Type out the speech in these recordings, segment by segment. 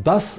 10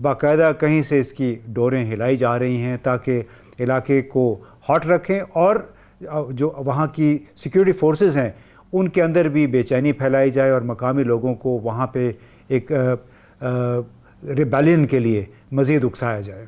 باقاعدہ کہیں سے اس کی ڈوریں ہلائی جا رہی ہیں تاکہ علاقے کو ہاٹ رکھیں اور جو وہاں کی سیکیورٹی فورسز ہیں ان کے اندر بھی بے چینی پھیلائی جائے اور مقامی لوگوں کو وہاں پہ ایک ریبیلین کے لیے مزید اکسایا جائے.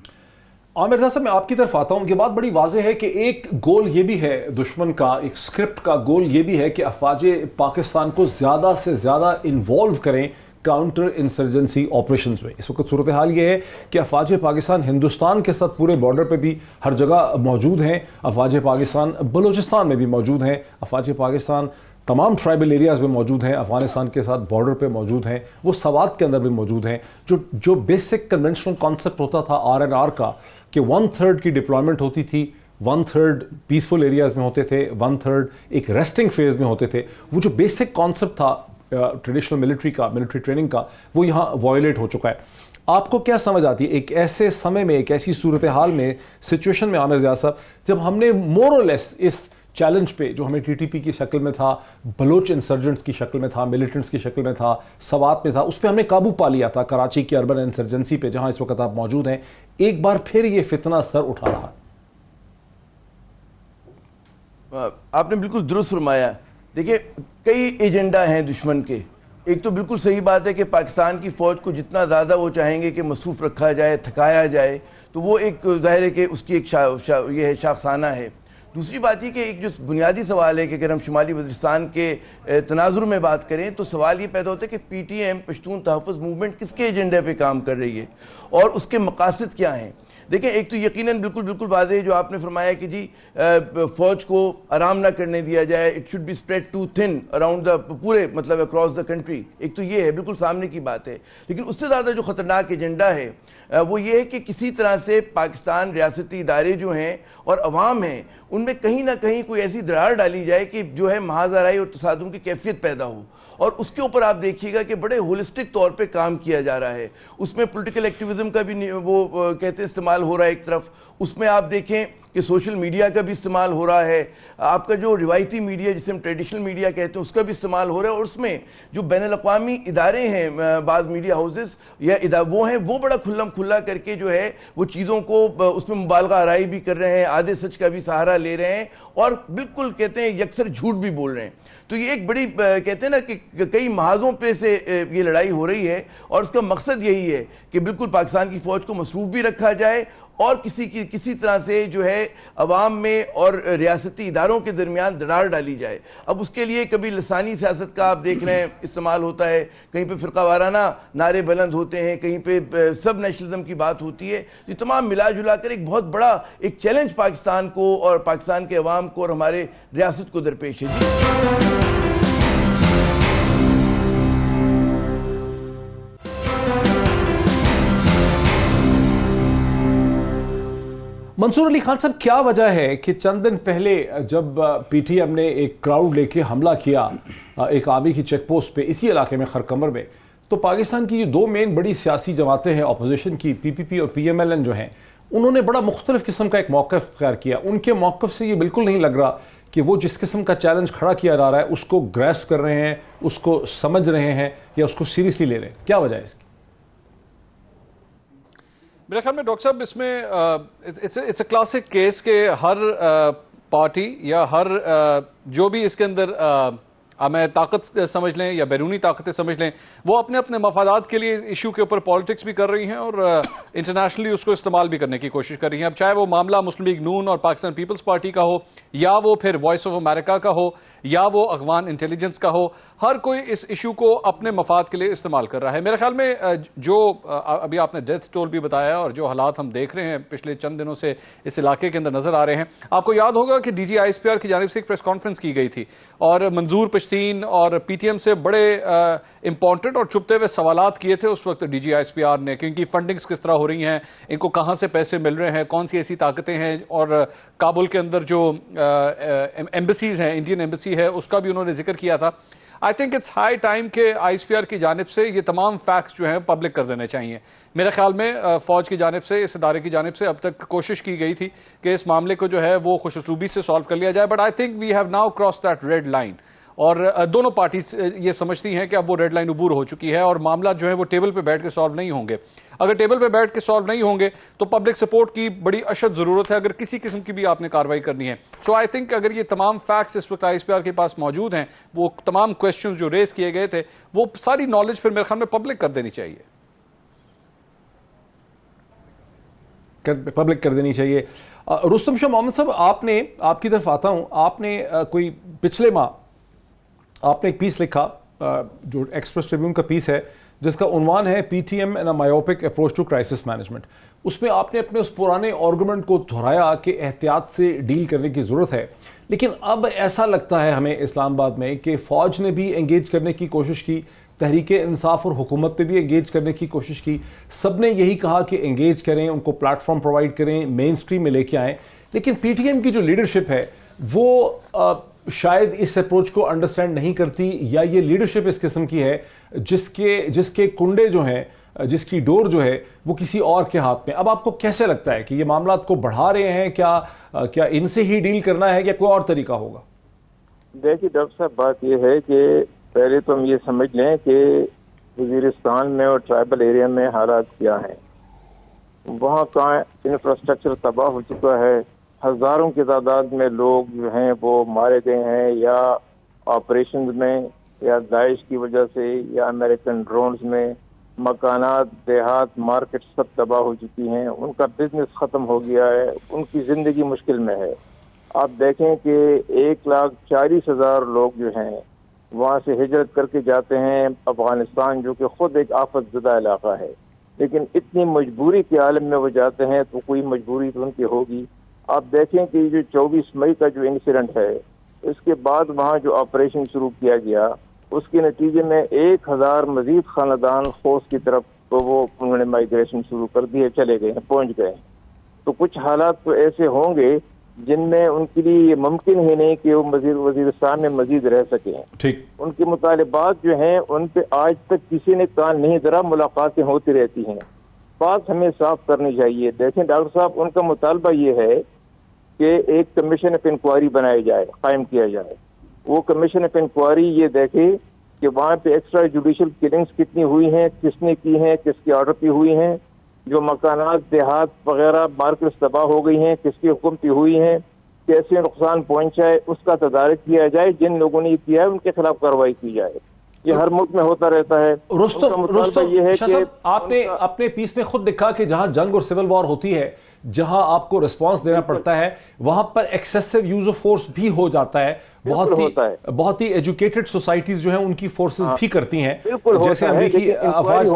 عامر رضا صاحب میں آپ کی طرف آتا ہوں. یہ بات بڑی واضح ہے کہ ایک گول یہ بھی ہے دشمن کا, ایک اسکرپٹ کا گول یہ بھی ہے کہ افواج پاکستان کو زیادہ سے زیادہ انوالو کریں کاؤنٹر انسرجنسی آپریشنز میں. اس وقت صورتحال یہ ہے کہ افواج پاکستان ہندوستان کے ساتھ پورے بارڈر پہ بھی ہر جگہ موجود ہیں. افواج پاکستان بلوچستان میں بھی موجود ہیں. افواج پاکستان تمام ٹرائبل ایریاز میں موجود ہیں, افغانستان کے ساتھ بارڈر پہ موجود ہیں, وہ سوات کے اندر بھی موجود ہیں. جو بیسک کنونشنل کانسیپٹ ہوتا تھا RNR کا کہ 1/3 کی ڈپلائمنٹ ہوتی تھی, 1/3 پیسفل ایریاز میں ہوتے تھے, 1/3 ایک ریسٹنگ فیز میں ہوتے تھے, وہ جو بیسک کانسیپٹ تھا ٹریڈیشنل ملٹری کا, ملٹری ٹریننگ کا, وہ یہاں وائلیٹ ہو چکا ہے. آپ کو کیا سمجھ آتی ہے ایک ایسے سمے میں, ایک ایسی صورتحال میں, سچویشن میں عامر ضیاء صاحب, جب ہم نے مور اور لیس اس چیلنج پہ جو ہمیں TTP کی شکل میں تھا, بلوچ انسرجنٹس کی شکل میں تھا, ملیٹنٹس کی شکل میں تھا, سوات میں تھا, اس پہ ہم نے قابو پا لیا تھا کراچی کی اربن انسرجنسی پہ جہاں اس وقت آپ موجود ہیں, ایک بار پھر یہ فتنہ سر اٹھا رہا ہے؟ آپ نے بالکل درست فرمایا. دیکھیں کئی ایجنڈا ہیں دشمن کے. ایک تو بالکل صحیح بات ہے کہ پاکستان کی فوج کو جتنا زیادہ وہ چاہیں گے کہ مصروف رکھا جائے, تھکایا جائے, تو وہ ایک ظاہر ہے کہ اس کی ایک یہ ہے شاخسانہ ہے. دوسری بات یہ کہ ایک جو بنیادی سوال ہے کہ اگر ہم شمالی وزیرستان کے تناظر میں بات کریں تو سوال یہ پیدا ہوتا ہے کہ PTM پشتون تحفظ موومنٹ کس کے ایجنڈے پہ کام کر رہی ہے اور اس کے مقاصد کیا ہیں. دیکھیں ایک تو یقیناً بالکل واضح ہے جو آپ نے فرمایا کہ جی فوج کو آرام نہ کرنے دیا جائے, it should be spread too thin around the پورے مطلب اکراس دا کنٹری. ایک تو یہ ہے بالکل سامنے کی بات ہے. لیکن اس سے زیادہ جو خطرناک ایجنڈا ہے وہ یہ ہے کہ کسی طرح سے پاکستان ریاستی ادارے جو ہیں اور عوام ہیں ان میں کہیں نہ کہیں کوئی ایسی دراڑ ڈالی جائے کہ جو ہے محاذ آرائی اور تصادم کی کیفیت پیدا ہو. اور اس کے اوپر آپ دیکھیے گا کہ بڑے ہولسٹک طور پہ کام کیا جا رہا ہے. اس میں پولیٹیکل ایکٹیویزم کا بھی وہ کہتے استعمال ہو رہا ہے ایک طرف, اس میں آپ دیکھیں کہ سوشل میڈیا کا بھی استعمال ہو رہا ہے, آپ کا جو روایتی میڈیا جسے ہم ٹریڈیشنل میڈیا کہتے ہیں اس کا بھی استعمال ہو رہا ہے, اور اس میں جو بین الاقوامی ادارے ہیں بعض میڈیا ہاؤسز یا وہ ہیں وہ بڑا کھلا کر کے جو ہے وہ چیزوں کو اس میں مبالغہ آرائی بھی کر رہے ہیں, آدھے سچ کا بھی سہارا لے رہے ہیں اور بالکل کہتے ہیں یکسر جھوٹ بھی بول رہے ہیں. تو یہ ایک بڑی کہتے ہیں نا کہ کئی محاذوں پہ سے یہ لڑائی ہو رہی ہے اور اس کا مقصد یہی ہے کہ بالکل پاکستان کی فوج کو مصروف بھی رکھا جائے اور کسی طرح سے جو ہے عوام میں اور ریاستی اداروں کے درمیان دراڑ ڈالی جائے. اب اس کے لیے کبھی لسانی سیاست کا آپ دیکھ رہے ہیں استعمال ہوتا ہے, کہیں پہ فرقہ وارانہ نعرے بلند ہوتے ہیں, کہیں پہ سب نیشنلزم کی بات ہوتی ہے. یہ تمام ملا جلا کر ایک بہت بڑا ایک چیلنج پاکستان کو اور پاکستان کے عوام کو اور ہمارے ریاست کو درپیش ہے. منصور علی خان صاحب, کیا وجہ ہے کہ چند دن پہلے جب PTM نے ایک کراؤڈ لے کے حملہ کیا ایک آبی کی چیک پوسٹ پہ اسی علاقے میں خرکمر میں, تو پاکستان کی جو 2 مین بڑی سیاسی جماعتیں ہیں اپوزیشن کی, PPP اور PMLN جو ہیں, انہوں نے بڑا مختلف قسم کا ایک موقف اختیار کیا. ان کے موقف سے یہ بالکل نہیں لگ رہا کہ وہ جس قسم کا چیلنج کھڑا کیا جا رہا ہے اس کو گریسپ کر رہے ہیں, اس کو سمجھ رہے ہیں یا اس کو سیریسلی لے رہے ہیں. کیا وجہ ہے اس کی؟ میرے خیال میں ڈاکٹر صاحب اس میں اٹس اے کلاسک کیس کہ ہر پارٹی یا ہر جو بھی اس کے اندر میں طاقت سمجھ لیں یا بیرونی طاقتیں سمجھ لیں, وہ اپنے اپنے مفادات کے لیے ایشو کے اوپر پالیٹکس بھی کر رہی ہیں اور انٹرنیشنلی اس کو استعمال بھی کرنے کی کوشش کر رہی ہیں. اب چاہے وہ معاملہ مسلم لیگ نون اور پاکستان پیپلز پارٹی کا ہو, یا وہ پھر وائس آف امریکہ کا ہو, یا وہ افغان انٹیلیجنس کا ہو, ہر کوئی اس ایشو کو اپنے مفاد کے لیے استعمال کر رہا ہے. میرے خیال میں جو ابھی آپ نے ڈیتھ ٹول بھی بتایا اور جو حالات ہم دیکھ رہے ہیں پچھلے چند دنوں سے اس علاقے کے اندر نظر آ رہے ہیں, آپ کو یاد ہوگا کہ DG ISPR کی جانب سے ایک پریس کانفرنس کی گئی تھی اور منظور پشتین اور PTM سے بڑے امپورٹنٹ اور چھپتے ہوئے سوالات کیے تھے اس وقت DG ISPR نے, کیونکہ فنڈنگز کس طرح ہو رہی ہیں, ان کو کہاں سے پیسے مل رہے ہیں, کون سی ایسی طاقتیں ہیں, اور کابل کے اندر جو ایمبیسیز ہیں, انڈین ایمبیسی ہے, اس کا بھی انہوں نے ذکر کیا تھا. I think it's high time کہ ISPR کی جانب سے یہ تمام فیکٹس جو ہیں پبلک کر دینے چاہیے. میرے خیال میں فوج کی جانب سے, اس ادارے کی جانب سے اب تک کوشش کی گئی تھی کہ اس معاملے کو جو ہے وہ خوش اسلوبی سے سالو کر لیا جائے, but I think we have now cross that red line. اور دونوں پارٹیز یہ سمجھتی ہیں کہ اب وہ ریڈ لائن عبور ہو چکی ہے اور معاملات جو ہیں وہ ٹیبل پہ بیٹھ کے سالو نہیں ہوں گے. اگر ٹیبل پہ بیٹھ کے سالو نہیں ہوں گے تو پبلک سپورٹ کی بڑی اشد ضرورت ہے اگر کسی قسم کی بھی آپ نے کارروائی کرنی ہے. سو آئی تھنک اگر یہ تمام فیکٹس اس وقت ISPR کے پاس موجود ہیں, وہ تمام کویسچنز جو ریز کیے گئے تھے, وہ ساری نالج پھر میرے خیال میں پبلک کر دینی چاہیے. پبلک کر دینی چاہیے. رستم شاہ محمد صاحب, آپ کی طرف آتا ہوں. آپ نے کوئی پچھلے ماہ آپ نے ایک پیس لکھا جو ایکسپریس ٹریبیون کا پیس ہے جس کا عنوان ہے PTM and a myopic approach to crisis management. اس میں آپ نے اپنے اس پرانے آرگومنٹ کو دہرایا کہ احتیاط سے ڈیل کرنے کی ضرورت ہے, لیکن اب ایسا لگتا ہے ہمیں اسلام آباد میں کہ فوج نے بھی انگیج کرنے کی کوشش کی, تحریک انصاف اور حکومت نے بھی انگیج کرنے کی کوشش کی, سب نے یہی کہا کہ انگیج کریں, ان کو پلیٹ فارم پرووائڈ کریں, مین سٹریم میں لے کے آئیں, لیکن PTM کی جو لیڈرشپ ہے وہ شاید اس اپروچ کو انڈرسٹینڈ نہیں کرتی, یا یہ لیڈرشپ اس قسم کی ہے جس کے کنڈے جو ہیں, جس کی ڈور جو ہے وہ کسی اور کے ہاتھ میں. اب آپ کو کیسے لگتا ہے کہ یہ معاملات کو بڑھا رہے ہیں, کیا ان سے ہی ڈیل کرنا ہے یا کوئی اور طریقہ ہوگا؟ دیکھیے ڈاکٹر صاحب, بات یہ ہے کہ پہلے تو ہم یہ سمجھ لیں کہ وزیرستان میں اور ٹرائبل ایریا میں حالات کیا ہیں. وہاں کا انفراسٹرکچر تباہ ہو چکا ہے, ہزاروں کی تعداد میں لوگ جو ہیں وہ مارے گئے ہیں, یا آپریشنز میں, یا داعش کی وجہ سے, یا امریکن ڈرونز میں. مکانات, دیہات, مارکیٹ سب تباہ ہو چکی ہیں, ان کا بزنس ختم ہو گیا ہے, ان کی زندگی مشکل میں ہے. آپ دیکھیں کہ 1,40,000 لوگ جو ہیں وہاں سے ہجرت کر کے جاتے ہیں افغانستان, جو کہ خود ایک آفت زدہ علاقہ ہے, لیکن اتنی مجبوری کے عالم میں وہ جاتے ہیں تو کوئی مجبوری تو ان کی ہوگی. آپ دیکھیں کہ جو 24 مئی کا جو انسیڈنٹ ہے, اس کے بعد وہاں جو آپریشن شروع کیا گیا, اس کے نتیجے میں 1,000 مزید خاندان خوست کی طرف تو وہ انہوں نے مائیگریشن شروع کر دی ہے, چلے گئے ہیں, پہنچ گئے ہیں. تو کچھ حالات تو ایسے ہوں گے جن میں ان کے لیے یہ ممکن ہی نہیں کہ وہ وزیرستان میں مزید رہ سکیں. ٹھیک, ان کے مطالبات جو ہیں ان پہ آج تک کسی نے کان نہیں دھرا, ملاقاتیں ہوتی رہتی ہیں. بات ہمیں صاف کرنی چاہیے. دیکھیں ڈاکٹر صاحب, ان کا مطالبہ یہ ہے کہ ایک کمیشن آف انکوائری بنائی جائے, قائم کیا جائے. وہ کمیشن آف انکوائری یہ دیکھے کہ وہاں پہ ایکسٹرا جوڈیشل کلنگز کتنی ہوئی ہیں, کس نے کی ہیں, کس کے آرڈر پہ ہوئی ہیں, جو مکانات, دیہات وغیرہ, مارکیٹس تباہ ہو گئی ہیں, کس کی حکم پہ ہوئی ہیں, کیسے نقصان پہنچا ہے, اس کا تدارک کیا جائے. جن لوگوں نے یہ کیا ہے ان کے خلاف کارروائی کی جائے. یہ ہر ملک میں ہوتا رہتا ہے. رستم یہ ہے شاہ کہ صاحب, آپ نے اپنے پیس میں خود لکھا کہ جہاں جنگ اور سول وار ہوتی ہے, جہاں آپ کو رسپانس دینا پڑتا ہے, وہاں پر ایکسیسو یوز آف فورس بھی ہو جاتا ہے. بہت ہی ایجوکیٹڈ سوسائٹیز جو ہیں ان کی فورسز بھی کرتی ہیں, جیسے امریکی افواج.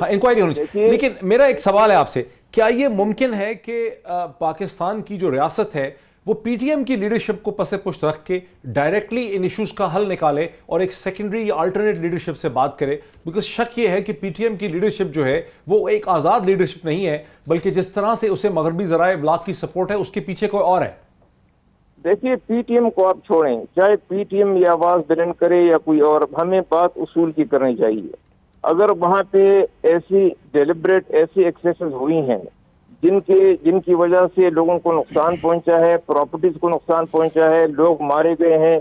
انکوائری ہونی چاہیے. لیکن میرا ایک سوال ہے آپ سے, کیا یہ ممکن ہے کہ پاکستان کی جو ریاست ہے وہ PTM کی لیڈرشپ کو پس پشت رکھ کے ڈائریکٹلی ان ایشوز کا حل نکالے اور ایک سیکنڈری یا الٹرنیٹ لیڈرشپ سے بات کرے؟ بیکاز شک یہ ہے کہ PTM کی لیڈرشپ جو ہے وہ ایک آزاد لیڈرشپ نہیں ہے, بلکہ جس طرح سے اسے مغربی ذرائع ابلاغ کی سپورٹ ہے اس کے پیچھے کوئی اور ہے. دیکھیے PTM کو آپ چھوڑیں, چاہے PTM یہ آواز بلند کرے یا کوئی اور, ہمیں بات اصول کی کرنی چاہیے. اگر وہاں پہ ایسی ڈیلیبریٹ ایسی ایکسیسز ہوئی ہیں جن کی وجہ سے لوگوں کو نقصان پہنچا ہے, پراپرٹیز کو نقصان پہنچا ہے, لوگ مارے گئے ہیں,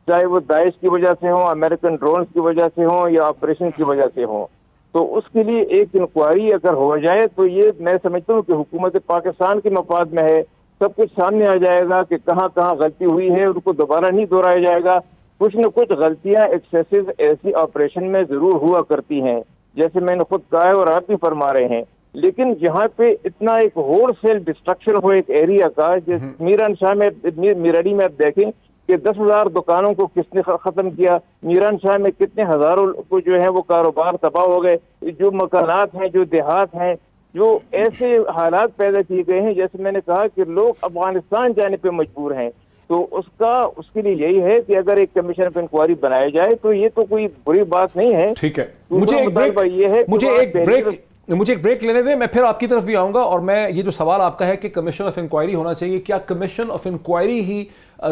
چاہے وہ داعش کی وجہ سے ہوں, امریکن ڈرونز کی وجہ سے ہوں, یا آپریشن کی وجہ سے ہوں, تو اس کے لیے ایک انکوائری اگر ہو جائے تو یہ میں سمجھتا ہوں کہ حکومت پاکستان کے مفاد میں ہے. سب کچھ سامنے آ جائے گا کہ کہاں کہاں غلطی ہوئی ہے, ان کو دوبارہ نہیں دہرایا جائے گا. کچھ نہ کچھ غلطیاں ایکسیسز ایسی آپریشن میں ضرور ہوا کرتی ہیں, جیسے میں نے خود کہا ہے اور آپ بھی فرما رہے ہیں. لیکن جہاں پہ اتنا ایک ہول سیل ڈسٹرکشن ہو ایک ایریا کا, میران شاہ میں, میرڑی میں آپ دیکھیں کہ 10,000 دکانوں کو کس نے ختم کیا, میران شاہ میں کتنے ہزاروں کو جو ہے وہ کاروبار تباہ ہو گئے. جو مکانات ہیں, جو دیہات ہیں, جو ایسے حالات پیدا کیے گئے ہیں, جیسے میں نے کہا کہ لوگ افغانستان جانے پہ مجبور ہیں. تو اس کے لیے یہی ہے کہ اگر ایک کمیشن آف انکوائری بنایا جائے تو یہ تو کوئی بری بات نہیں ہے. ٹھیک ہے, مجھے ایک بریک لینے دیں, میں پھر آپ کی طرف بھی آؤں گا. اور میں یہ جو سوال آپ کا ہے کہ کمیشن آف انکوائری ہونا چاہیے, کیا کمیشن آف انکوائری ہی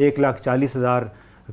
1,40,000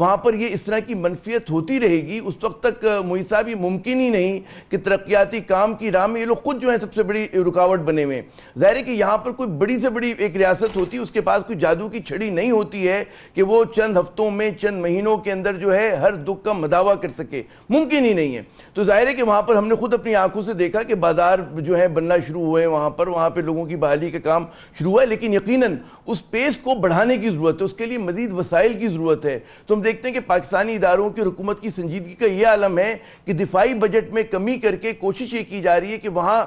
وہاں پر یہ اس طرح کی منفیت ہوتی رہے گی اس وقت تک معین صاحب یہ ممکن ہی نہیں کہ ترقیاتی کام کی راہ میں یہ لوگ خود جو ہیں سب سے بڑی رکاوٹ بنے ہوئے ہیں۔ ظاہر ہے کہ یہاں پر کوئی بڑی سے بڑی ایک ریاست ہوتی ہے، اس کے پاس کوئی جادو کی چھڑی نہیں ہوتی ہے کہ وہ چند ہفتوں میں چند مہینوں کے اندر جو ہے ہر دکھ کا مداوع کر سکے، ممکن ہی نہیں ہے۔ تو ظاہر ہے کہ وہاں پر ہم نے خود اپنی آنکھوں سے دیکھا کہ بازار جو ہے بننا شروع ہوئے، وہاں پہ لوگوں کی بحالی کا کام شروع ہوا ہے، لیکن یقیناً اس پیس کو بڑھانے کی ضرورت ہے، اس کے لیے مزید وسائل کی ضرورت ہے۔ تو ہم دیکھتے ہیں کہ پاکستانی اداروں کی حکومت کی سنجیدگی کا یہ عالم ہے کہ دفاعی بجٹ میں کمی کر کے کوشش یہ کی جا رہی ہے کہ وہاں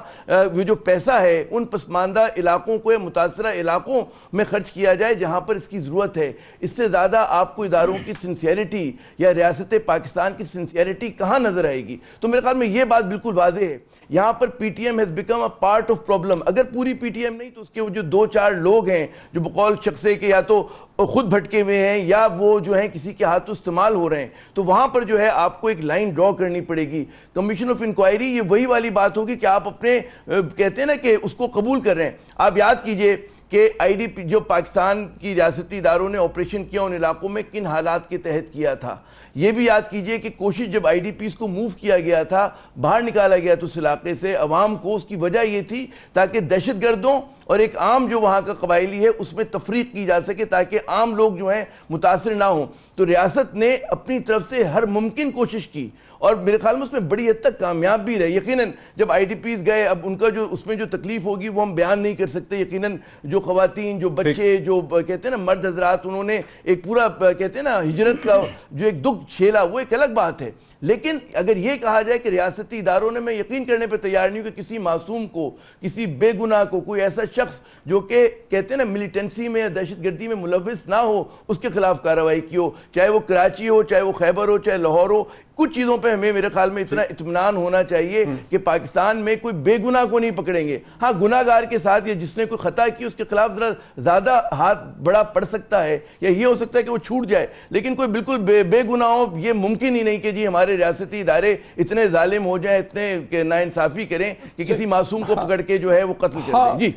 جو پیسہ ہے ان پسماندہ علاقوں کو یا متاثرہ علاقوں میں خرچ کیا جائے جہاں پر اس کی ضرورت ہے۔ اس سے زیادہ آپ کو اداروں کی سنسیئرٹی یا ریاست پاکستان کی سنسیئرٹی کہاں نظر آئے گی؟ تو میرے خیال میں یہ بات بالکل واضح ہے، یہاں پر P T M has become a part of problem۔ اگر پوری پی ٹی ایم نہیں تو اس کے جو دو چار لوگ ہیں جو بقول شخصے کے یا تو خود بھٹکے ہوئے ہیں یا وہ جو ہیں کسی کے ہاتھوں استعمال ہو رہے ہیں، تو وہاں پر جو ہے آپ کو ایک لائن ڈرا کرنی پڑے گی۔ کمیشن آف انکوائری یہ وہی والی بات ہوگی کہ آپ اپنے کہتے ہیں نا کہ اس کو قبول کر رہے ہیں۔ آپ یاد کیجئے کہ آئی ڈی پی جو پاکستان کی ریاستی اداروں نے آپریشن کیا ان علاقوں میں کن حالات کے تحت کیا تھا۔ یہ بھی یاد کیجئے کہ کوشش جب آئی ڈی پیز کو موو کیا گیا تھا، باہر نکالا گیا تو اس علاقے سے عوام کو، اس کی وجہ یہ تھی تاکہ دہشت گردوں اور ایک عام جو وہاں کا قبائلی ہے اس میں تفریق کی جا سکے تاکہ عام لوگ جو ہیں متاثر نہ ہوں۔ تو ریاست نے اپنی طرف سے ہر ممکن کوشش کی اور میرے خیال میں اس میں بڑی حد تک کامیاب بھی رہے۔ یقیناً جب آئی ڈی پیز گئے، اب ان کا جو اس میں جو تکلیف ہوگی وہ ہم بیان نہیں کر سکتے۔ یقیناً جو خواتین، جو بچے، جو کہتے ہیں نا مرد حضرات، انہوں نے ایک پورا کہتے ہیں نا ہجرت کا جو ایک دکھ جھیلا، وہ ایک الگ بات ہے۔ لیکن اگر یہ کہا جائے کہ ریاستی اداروں نے، میں یقین کرنے پہ تیار نہیں ہوں کہ کسی معصوم کو، کسی بے گناہ کو، کوئی ایسا شخص جو کہ کہتے ہیں نا ملیٹنسی میں یا دہشت گردی میں ملوث نہ ہو، اس کے خلاف کارروائی کی ہو، چاہے وہ کراچی ہو، چاہے وہ خیبر ہو، چاہے لاہور ہو۔ کچھ چیزوں پہ ہمیں میرے خیال میں اتنا اطمینان ہونا چاہیے کہ پاکستان میں کوئی بے گناہ کو نہیں پکڑیں گے۔ ہاں گناہ گار کے ساتھ یا جس نے کوئی خطا کی اس کے خلاف ذرا زیادہ ہاتھ بڑا پڑ سکتا ہے یا یہ ہو سکتا ہے کہ وہ چھوٹ جائے، لیکن کوئی بالکل بے گناہ ہو یہ ممکن ہی نہیں کہ جی ہمارے ریاستی ادارے اتنے ظالم ہو جائیں، اتنے ناانصافی کریں کہ کسی معصوم کو پکڑ کے جو ہے وہ قتل کر دیں۔ جی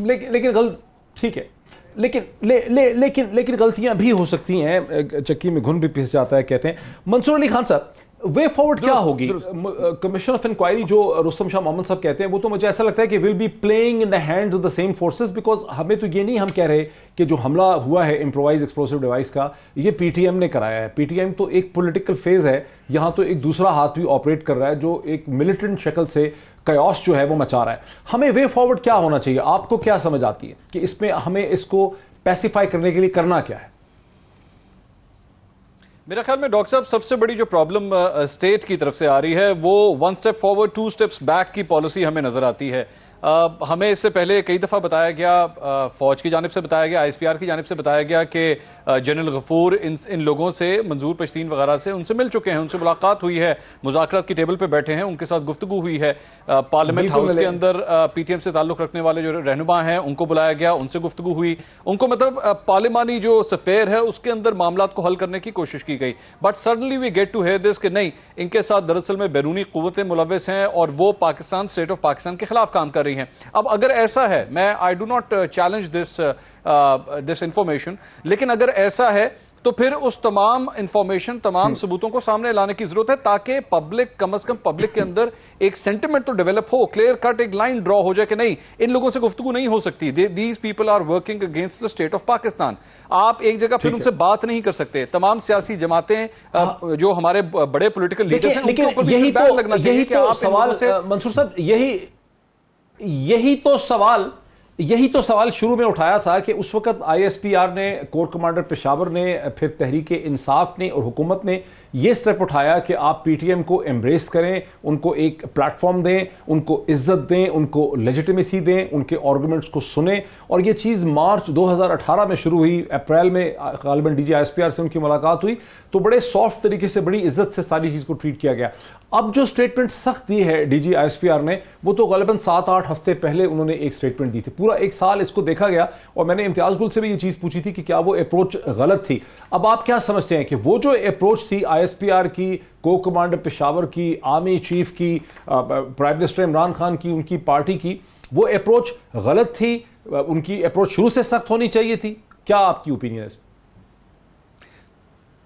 لیکن غلط ٹھیک ہے، لیکن غلطیاں بھی ہو سکتی ہیں، چکی میں گھن بھی پس جاتا ہے کہتے ہیں۔ منصور علی خان صاحب، وے فارورڈ کیا ہوگی؟ کمیشن آف انکوائری جو رستم شاہ محمد صاحب کہتے ہیں وہ تو مجھے ایسا لگتا ہے کہ will be playing in the hands of the same forces, because ہمیں تو یہ نہیں ہم کہہ رہے کہ جو حملہ ہوا ہے امپرووائز ایکسپلوسیو ڈیوائس کا یہ پی ٹی ایم نے کرایا ہے۔ پی ٹی ایم تو ایک پولیٹیکل فیز ہے، یہاں تو ایک دوسرا ہاتھ بھی آپریٹ کر رہا ہے جو ایک ملیٹنٹ شکل سے کیوس جو ہے وہ مچا رہا ہے۔ ہمیں وے فارورڈ کیا ہونا چاہیے؟ آپ کو کیا سمجھ آتی ہے کہ اس میں ہمیں اس کو پیسیفائی کرنے کے لیے کرنا کیا ہے؟ میرا خیال میں ڈاکٹر صاحب سب سے بڑی جو پرابلم اسٹیٹ کی طرف سے آ رہی ہے وہ 1 اسٹیپ فارورڈ 2 اسٹیپس بیک کی پالیسی ہمیں نظر آتی ہے۔ ہمیں اس سے پہلے کئی دفعہ بتایا گیا، فوج کی جانب سے بتایا گیا، آئی ایس پی آر کی جانب سے بتایا گیا کہ جنرل غفور ان لوگوں سے، منظور پشتین وغیرہ سے ان سے مل چکے ہیں، ان سے ملاقات ہوئی ہے، مذاکرات کی ٹیبل پہ بیٹھے ہیں، ان کے ساتھ گفتگو ہوئی ہے۔ پارلیمنٹ ہاؤس کے اندر پی ٹی ایم سے تعلق رکھنے والے جو رہنما ہیں ان کو بلایا گیا، ان سے گفتگو ہوئی، ان کو مطلب پارلیمانی جو سفیر ہے اس کے اندر معاملات کو حل کرنے کی کوشش کی گئی۔ But suddenly we get to hear this کہ نہیں، ان کے ساتھ دراصل میں بیرونی قوتیں ملوث ہیں اور وہ پاکستان، اسٹیٹ آف پاکستان کے خلاف کام کر رہی ہیں۔ اب اگر ایسا ہے، میں I do not challenge this information, لیکن اگر ایسا ہے تو پھر اس تمام انفارمیشن، تمام ثبوتوں کو سامنے لانے کی ضرورت ہے تاکہ پبلک، کم از کم پبلک کے اندر ایک سینٹیمنٹ تو ڈیولپ ہو، کلیئر کٹ ایک لائن ڈرا ہو جائے کہ نہیں ان لوگوں سے گفتگو نہیں ہو سکتی، these people are working against the state of Pakistan. آپ ایک جگہ پھر ان سے بات نہیں کر سکتے۔ تمام سیاسی جماعتیں جو ہمارے بڑے پولیٹیکل لیڈرز ہیں ان کے اوپر بھی بین لگنا چاہیے کہ آپ سوال منصور صاحب یہی تو سوال شروع میں اٹھایا تھا کہ اس وقت آئی ایس پی آر نے، کور کمانڈر پشاور نے، پھر تحریک انصاف نے اور حکومت نے یہ سٹیپ اٹھایا کہ آپ پی ٹی ایم کو ایمبریس کریں، ان کو ایک پلیٹ فارم دیں، ان کو عزت دیں، ان کو لیجیٹیمیسی دیں، ان کے آرگومنٹس کو سنیں۔ اور یہ چیز مارچ 2018 میں شروع ہوئی، اپریل میں غالباً D G I S P R سے ان کی ملاقات ہوئی تو بڑے سافٹ طریقے سے، بڑی عزت سے ساری چیز کو ٹریٹ کیا گیا۔ اب جو سٹیٹمنٹ سخت دی ہے D G I S P R نے، وہ تو غالباً 7-8 ہفتے پہلے انہوں نے ایک سٹیٹمنٹ دی تھی۔ پورا ایک سال اس کو دیکھا گیا اور میں نے امتیاز گل سے بھی یہ چیز پوچھی تھی کہ کیا وہ اپروچ غلط تھی۔ اب آپ کیا سمجھتے ہیں کہ وہ جو اپروچ تھی آئی ایس پی آر کی، کو کمانڈر پشاور کی، آرمی چیف کی، پرائم منسٹر عمران خان کی، ان کی پارٹی کی، وہ اپروچ غلط تھی؟ ان کی اپروچ شروع سے سخت ہونی چاہیے تھی؟ کیا آپ کی اوپینین ہے اس میں؟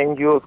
NGOs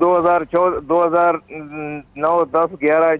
2014, 2009, 10, 11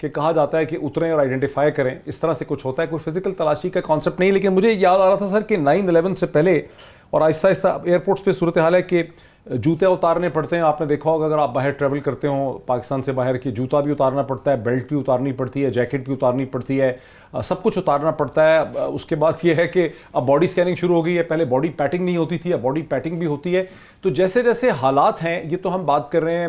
کہ کہا جاتا ہے کہ اتریں اور آئیڈینٹیفائی کریں, اس طرح سے کچھ ہوتا ہے, کوئی فزیکل تلاشی کا کانسیپٹ نہیں. لیکن مجھے یاد آ رہا تھا سر کہ 9/11 سے پہلے اور آہستہ آہستہ ایئرپورٹس پہ صورتحال ہے کہ جوتے اتارنے پڑتے ہیں. آپ نے دیکھا ہوگا اگر آپ باہر ٹریول کرتے ہوں پاکستان سے باہر, کہ جوتا بھی اتارنا پڑتا ہے, بیلٹ بھی اتارنی پڑتی ہے, جیکٹ بھی اتارنی پڑتی ہے, سب کچھ اتارنا پڑتا ہے. اس کے بعد یہ ہے کہ اب باڈی اسکیننگ شروع ہو گئی ہے, پہلے باڈی پیٹنگ نہیں ہوتی تھی, اب باڈی پیٹنگ بھی ہوتی ہے. تو جیسے جیسے حالات ہیں, یہ تو ہم بات کر رہے ہیں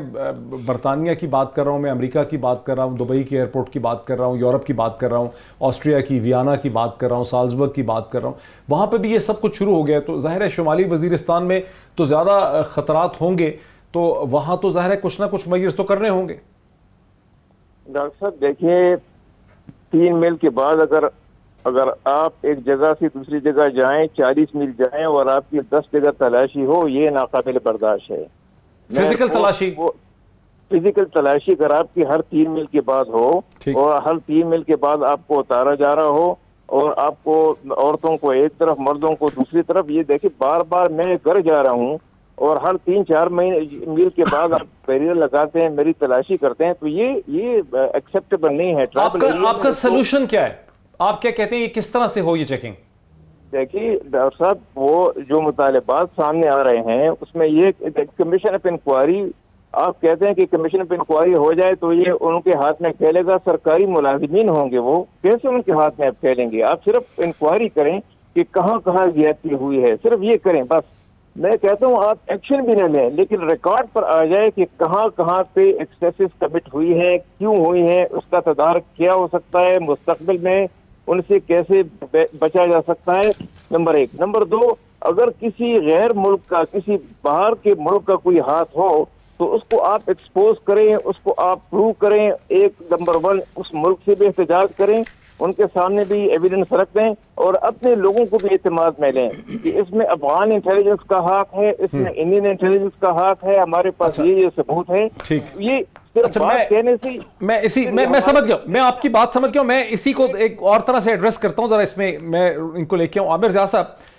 برطانیہ کی بات کر رہا ہوں میں, امریکہ کی بات کر رہا ہوں, دبئی کی ایئرپورٹ کی بات کر رہا ہوں, یورپ کی بات کر رہا ہوں, آسٹریا کی ویانا کی بات کر رہا ہوں, سالزبرگ کی بات کر رہا ہوں, وہاں پہ بھی یہ سب کچھ شروع ہو گیا ہے. تو ظاہر ہے شمالی وزیرستان میں تو زیادہ خطرات ہوں گے, تو وہاں تو ظاہر ہے کچھ نہ کچھ میئرز تو کرنے ہوں گے. ڈاکٹر صاحب دیکھیے 3 میل کے بعد اگر آپ ایک جگہ سے دوسری جگہ جائیں, 40 میل جائیں اور آپ کی 10 جگہ تلاشی ہو, یہ ناقابل برداشت ہے. فزیکل تلاشی, فزیکل تلاشی اگر آپ کی ہر 3 میل کے بعد ہو اور ہر 3 میل کے بعد آپ کو اتارا جا رہا ہو اور آپ کو عورتوں کو ایک طرف مردوں کو دوسری طرف, یہ دیکھیں بار بار میں گھر جا رہا ہوں اور ہر 3-4 میل کے بعد آپ بیریئر لگاتے ہیں, میری تلاشی کرتے ہیں, تو یہ ایکسیپٹیبل نہیں ہے. آپ کا سلوشن کیا ہے؟ آپ کیا کہتے ہیں یہ کس طرح سے ہو یہ چیکنگ؟ دیکھیے ڈاکٹر صاحب, وہ جو مطالبات سامنے آ رہے ہیں اس میں یہ کمیشن آف انکوائری, آپ کہتے ہیں کہ کمیشن آف انکوائری ہو جائے تو یہ ان کے ہاتھ میں کھیلے گا. سرکاری ملازمین ہوں گے, وہ کیسے ان کے ہاتھ میں اب کھیلیں گے؟ آپ صرف انکوائری کریں کہ کہاں کہاں زیادتی ہوئی ہے, صرف یہ کریں بس. میں کہتا ہوں آپ ایکشن بھی نہ لیں, لیکن ریکارڈ پر آ جائے کہ کہاں کہاں پہ ایکسیسز کمٹ ہوئی ہیں, کیوں ہوئی ہیں, اس کا تدارک کیا ہو سکتا ہے, مستقبل میں ان سے کیسے بچا جا سکتا ہے. نمبر 1. نمبر 2, اگر کسی غیر ملک کا, کسی باہر کے ملک کا کوئی ہاتھ ہو تو اس کو آپ ایکسپوز کریں, اس کو آپ پروو کریں. نمبر 1 اس ملک سے بھی احتجاج کریں, ان کے سامنے بھی ایویڈنس رکھ دیں اور اپنے لوگوں کو بھی اعتماد میں لیں کہ اس میں افغان انٹیلیجنس کا حق ہے, اس میں انڈین انٹیلیجنس کا حق ہے, ہمارے پاس یہ ثبوت ہے. یہ صرف بات کہنے سے میں سمجھ گیا, میں آپ کی بات سمجھ گیا. میں اسی کو ایک اور طرح سے ایڈریس کرتا ہوں, ذرا اس میں میں ان کو لے کے آؤں. عامر ضیاء صاحب,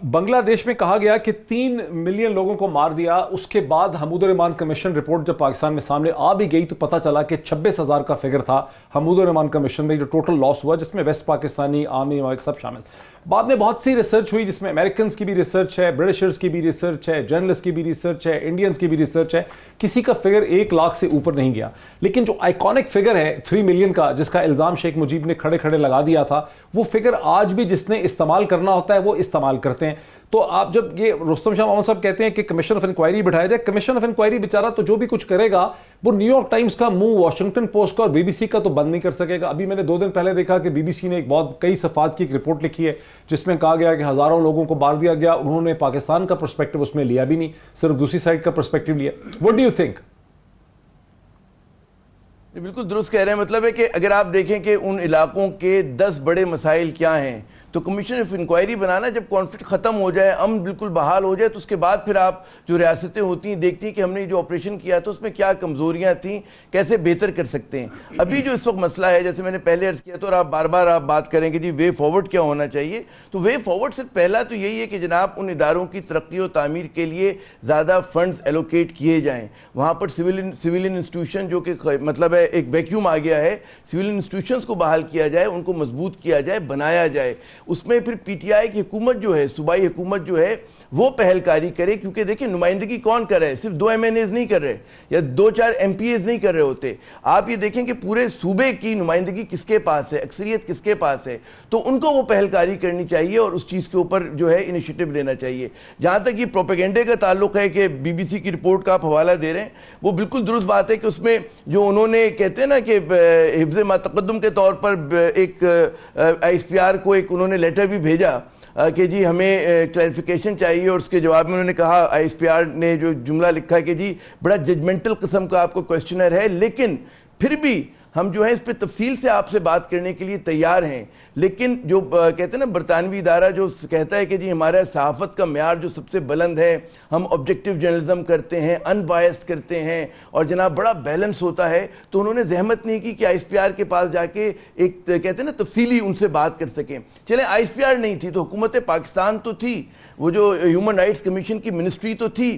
بنگلہ دیش میں کہا گیا کہ 3 ملین لوگوں کو مار دیا. اس کے بعد حمود الرحمان کمیشن رپورٹ جب پاکستان میں سامنے آ بھی گئی تو پتہ چلا کہ 26,000 کا فگر تھا حمود الرحمان کمیشن میں جو ٹوٹل لاس ہوا, جس میں ویسٹ پاکستانی آرمی سب شامل. بعد میں بہت سی ریسرچ ہوئی جس میں امریکنز کی بھی ریسرچ ہے, برٹشرز کی بھی ریسرچ ہے, جرنلسٹ کی بھی ریسرچ ہے, انڈینز کی بھی ریسرچ ہے. کسی کا فگر 1 لاکھ سے اوپر نہیں گیا. لیکن جو آئیکونک فگر ہے 3 ملین کا, جس کا الزام شیخ مجیب نے کھڑے کھڑے لگا دیا تھا, وہ فگر آج بھی جس نے استعمال کرنا ہوتا ہے وہ استعمال کرتے ہیں. تو آپ جب یہ رستم شاہ محمد صاحب کہتے ہیں کہ کمیشن آف انکوائری بٹھایا جائے, کمیشن آف انکوائری بیچارہ تو جو بھی کچھ کرے گا وہ نیو یارک ٹائمز کا منہ واشنگٹن پوسٹ کا اور BBC کا تو بند نہیں کر سکے گا. ابھی میں نے 2 دن پہلے دیکھا کہ BBC نے ایک بہت کئی صفحات کی ایک رپورٹ لکھی ہے جس میں کہا گیا کہ ہزاروں لوگوں کو مار دیا گیا. انہوں نے پاکستان کا پرسپیکٹو اس میں لیا بھی نہیں, صرف دوسری سائڈ کا پرسپیکٹو لیا. What do you think? بالکل درست کہہ رہے ہیں. مطلب ہے کہ اگر آپ دیکھیں کہ ان علاقوں کے 10 بڑے مسائل کیا ہیں, تو کمیشن آف انکوائری بنانا, جب کانفلکٹ ختم ہو جائے, امن بالکل بحال ہو جائے, تو اس کے بعد پھر آپ جو ریاستیں ہوتی ہیں دیکھتی ہیں کہ ہم نے جو آپریشن کیا تھا اس میں کیا کمزوریاں تھیں, کیسے بہتر کر سکتے ہیں. ابھی جو اس وقت مسئلہ ہے, جیسے میں نے پہلے عرض کیا تو, اور آپ بار بار آپ بات کریں کہ جی وے فارورڈ کیا ہونا چاہیے, تو وے فارورڈ صرف پہلا تو یہی ہے کہ جناب ان اداروں کی ترقی و تعمیر کے لیے زیادہ فنڈز ایلوکیٹ کیے جائیں. وہاں پر سویلین انسٹیٹیوشن جو کہ مطلب ہے ایک ویکیوم آ گیا ہے, سویلین انسٹیٹیوشنز کو بحال کیا جائے, ان کو مضبوط کیا جائے, بنایا جائے. اس میں پھر PTI کی حکومت جو ہے, صوبائی حکومت جو ہے, وہ پہل کاری کرے. کیونکہ دیکھیں نمائندگی کون کر رہے ہیں, صرف 2 MNAs نہیں کر رہے یا 2-4 MPAs نہیں کر رہے ہوتے. آپ یہ دیکھیں کہ پورے صوبے کی نمائندگی کس کے پاس ہے, اکثریت کس کے پاس ہے, تو ان کو وہ پہل کاری کرنی چاہیے اور اس چیز کے اوپر جو ہے انیشیٹو لینا چاہیے. جہاں تک یہ پروپیگنڈے کا تعلق ہے کہ BBC کی رپورٹ کا آپ حوالہ دے رہے ہیں, وہ بالکل درست بات ہے کہ اس میں جو انہوں نے کہتے ہیں نا کہ حفظ ما تقدم کے طور پر ایک ISPR کو ایک انہوں نے لیٹر بھی بھیجا کہ جی ہمیں کلیریفیکیشن چاہیے, اور اس کے جواب میں انہوں نے کہا, ISPR نے جو جملہ لکھا کہ جی بڑا ججمنٹل قسم کا آپ کو کویسچنر ہے, لیکن پھر بھی ہم جو ہے اس پہ تفصیل سے آپ سے بات کرنے کے لیے تیار ہیں. لیکن جو کہتے ہیں نا برطانوی ادارہ جو کہتا ہے کہ جی ہمارا صحافت کا معیار جو سب سے بلند ہے, ہم آبجیکٹیو جرنلزم کرتے ہیں, ان بائسڈ کرتے ہیں, اور جناب بڑا بیلنس ہوتا ہے, تو انہوں نے زحمت نہیں کی کہ ISPR کے پاس جا کے ایک کہتے ہیں نا تفصیلی ان سے بات کر سکیں. چلیں ISPR نہیں تھی تو حکومت پاکستان تو تھی, وہ جو ہیومن رائٹس کمیشن کی منسٹری تو تھی,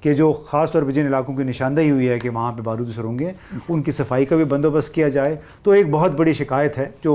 کہ جو خاص طور پہ جن علاقوں کی نشاندہی ہوئی ہے کہ وہاں پہ بارودی سرنگیں ہیں ان کی صفائی کا بھی بندوبست کیا جائے. تو ایک بہت بڑی شکایت ہے جو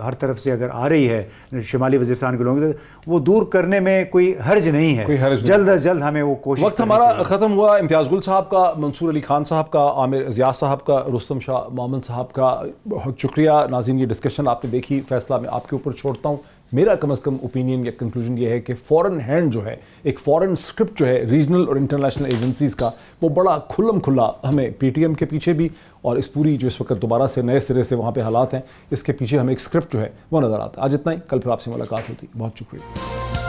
ہر طرف سے اگر آ رہی ہے شمالی وزیرستان کے لوگوں سے, وہ دور کرنے میں کوئی حرج نہیں ہے. جلد از جلد ہمیں وہ کوشش. وقت ہمارا ختم ہوا. امتیاز گل صاحب کا, منصور علی خان صاحب کا, عامر زیاد صاحب کا, رستم شاہ مومن صاحب کا بہت شکریہ. ناظرین یہ ڈسکشن آپ نے دیکھی, فیصلہ میں آپ کے اوپر چھوڑتا ہوں. میرا کم از کم اوپینین یا کنکلوژن یہ ہے کہ فورن ہینڈ جو ہے, ایک فورن اسکرپٹ جو ہے ریجنل اور انٹرنیشنل ایجنسیز کا, وہ بڑا کھلم کھلا ہمیں پی ٹی ایم کے پیچھے بھی اور اس پوری جو اس وقت دوبارہ سے نئے سرے سے وہاں پہ حالات ہیں اس کے پیچھے ہمیں ایک اسکرپٹ جو ہے وہ نظر آتا ہے. آج اتنا ہی, کل پھر آپ سے ملاقات ہوتی. بہت شکریہ.